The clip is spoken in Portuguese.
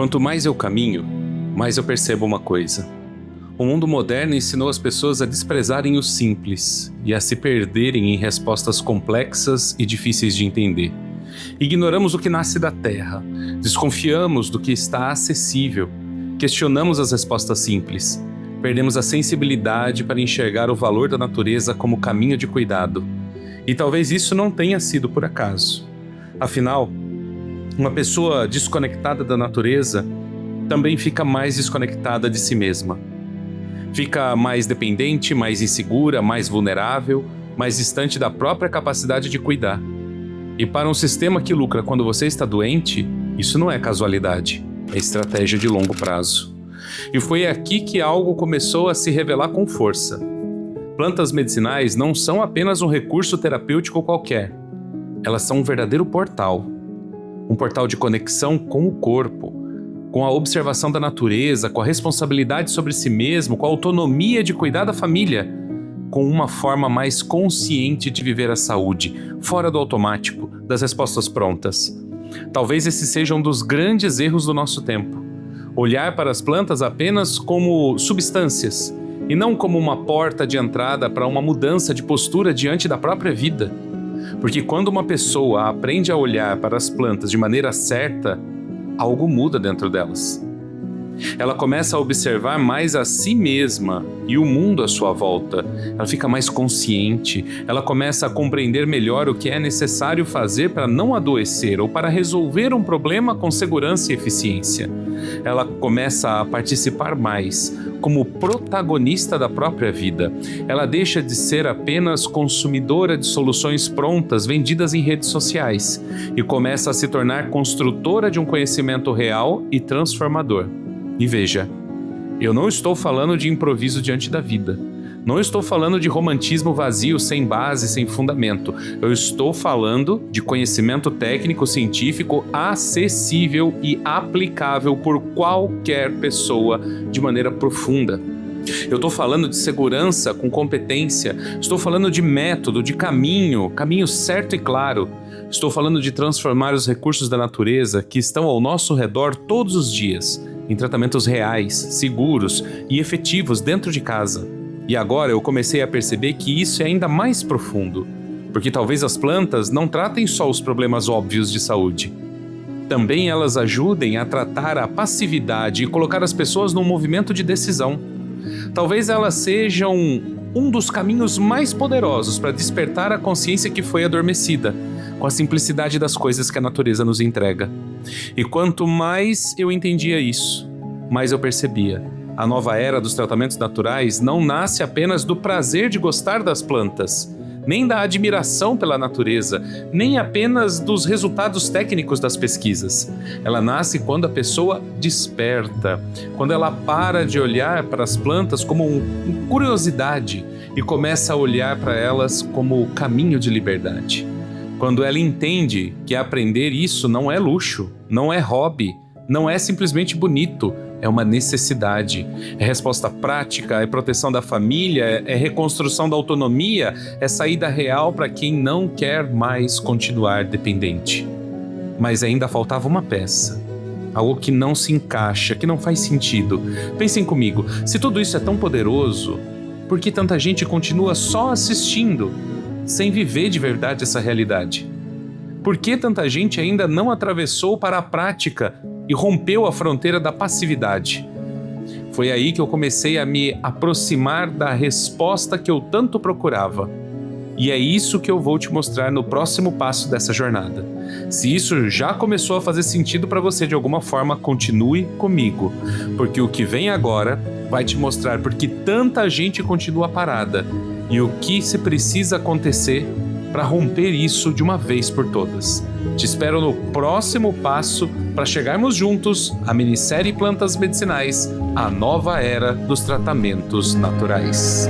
Quanto mais eu caminho, mais eu percebo uma coisa. O mundo moderno ensinou as pessoas a desprezarem o simples e a se perderem em respostas complexas e difíceis de entender. Ignoramos o que nasce da terra, desconfiamos do que está acessível, questionamos as respostas simples, perdemos a sensibilidade para enxergar o valor da natureza como caminho de cuidado. E talvez isso não tenha sido por acaso. Afinal, uma pessoa desconectada da natureza também fica mais desconectada de si mesma. Fica mais dependente, mais insegura, mais vulnerável, mais distante da própria capacidade de cuidar. E para um sistema que lucra quando você está doente, isso não é casualidade, é estratégia de longo prazo. E foi aqui que algo começou a se revelar com força. Plantas medicinais não são apenas um recurso terapêutico qualquer. Elas são um verdadeiro portal. Um portal de conexão com o corpo, com a observação da natureza, com a responsabilidade sobre si mesmo, com a autonomia de cuidar da família, com uma forma mais consciente de viver a saúde, fora do automático, das respostas prontas. Talvez esse seja um dos grandes erros do nosso tempo. Olhar para as plantas apenas como substâncias, e não como uma porta de entrada para uma mudança de postura diante da própria vida. Porque quando uma pessoa aprende a olhar para as plantas de maneira certa, algo muda dentro delas. Ela começa a observar mais a si mesma e o mundo à sua volta. Ela fica mais consciente, ela começa a compreender melhor o que é necessário fazer para não adoecer ou para resolver um problema com segurança e eficiência. Ela começa a participar mais, como protagonista da própria vida. Ela deixa de ser apenas consumidora de soluções prontas vendidas em redes sociais e começa a se tornar construtora de um conhecimento real e transformador. E veja, eu não estou falando de improviso diante da vida. Não estou falando de romantismo vazio, sem base, sem fundamento. Eu estou falando de conhecimento técnico científico acessível e aplicável por qualquer pessoa de maneira profunda. Eu estou falando de segurança com competência. Estou falando de método, de caminho certo e claro. Estou falando de transformar os recursos da natureza que estão ao nosso redor todos os dias em tratamentos reais, seguros e efetivos dentro de casa. E agora eu comecei a perceber que isso é ainda mais profundo, porque talvez as plantas não tratem só os problemas óbvios de saúde. Também elas ajudem a tratar a passividade e colocar as pessoas num movimento de decisão. Talvez elas sejam um dos caminhos mais poderosos para despertar a consciência que foi adormecida, com a simplicidade das coisas que a natureza nos entrega. E quanto mais eu entendia isso, mais eu percebia. A nova era dos tratamentos naturais não nasce apenas do prazer de gostar das plantas, nem da admiração pela natureza, nem apenas dos resultados técnicos das pesquisas. Ela nasce quando a pessoa desperta, quando ela para de olhar para as plantas como uma curiosidade e começa a olhar para elas como caminho de liberdade. Quando ela entende que aprender isso não é luxo, não é hobby, não é simplesmente bonito, é uma necessidade, é resposta prática, é proteção da família, é reconstrução da autonomia, é saída real para quem não quer mais continuar dependente. Mas ainda faltava uma peça, algo que não se encaixa, que não faz sentido. Pensem comigo, se tudo isso é tão poderoso, por que tanta gente continua só assistindo, sem viver de verdade essa realidade? Por que tanta gente ainda não atravessou para a prática e rompeu a fronteira da passividade? Foi aí que eu comecei a me aproximar da resposta que eu tanto procurava. E é isso que eu vou te mostrar no próximo passo dessa jornada. Se isso já começou a fazer sentido para você de alguma forma, continue comigo, porque o que vem agora vai te mostrar por que tanta gente continua parada e o que se precisa acontecer para romper isso de uma vez por todas. Te espero no próximo passo para chegarmos juntos à minissérie Plantas Medicinais, a nova era dos tratamentos naturais.